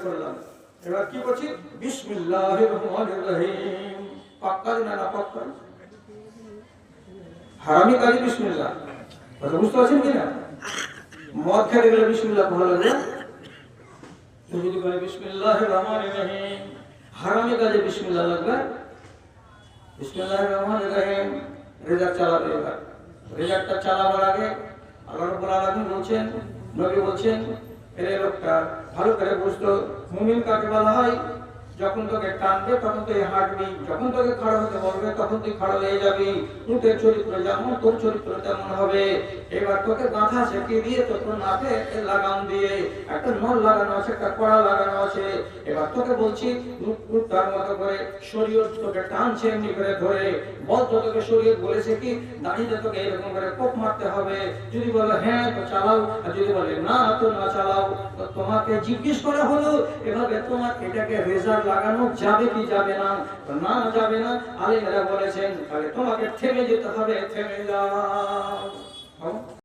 করলাম। এবার কি করছি? বিসমিল্লাহির রহমানির রহিম। পাক্কা না না পাক্কা? হারামি কাজে বিসমিল্লাহ, কথা বুঝতে পারছেন কিনা? মদ খেতে গেলে বিসমিল্লাহ ভালো লাগে, যদি বলে বিসমিল্লাহির রহমানির রহিম, হারামি কাজে বিসমিল্লাহ লাগবে। বিসমিল্লাহির রহমানির রহিম রেজাক চালাবে। এবার রেজাকটা চালাবার আগে আল্লাহ রাব্বুল আলামিন বলছেন, নবী বলছেন, এর লোকটা ভালো করে বুঝতো মুমিন কাকে বলা হয়। যখন তোকে টানবে তখন তুই হাঁটবি, যখন তোকে খাড়া হতে বলবে তখন তুই খাড়া হয়ে যাবি। উটের চরিত্র যেমন তোর চরিত্র তেমন হবে। এবার তোকে গাঁথা ছেঁকে দিয়ে তোর নাকে লাগাম দিয়ে একটা নল লাগানো আছে, একটা কড়া লাগানো আছে। এবার তোকে বলছি উটটার মতো করে শরীয়ত তোকে টানছে এমনি করে ধরে। বল তো তোকে শরীয়ত বলেছে কি দাঁড়িয়ে তোকে এরকম করে কোপ মারতে হবে? যদি বলে হ্যাঁ তো চালাও, আর যদি বলে না তো না চালাও। তো তোমাকে জিজ্ঞেস করা হলো এভাবে তোমার এটাকে রেজাল্ট লাগানো যাবে কি যাবে না? না যাবে না। আলেমরা বলেছেন তাহলে তোমাকে থেমে যেতে হবে, থেমে যাও।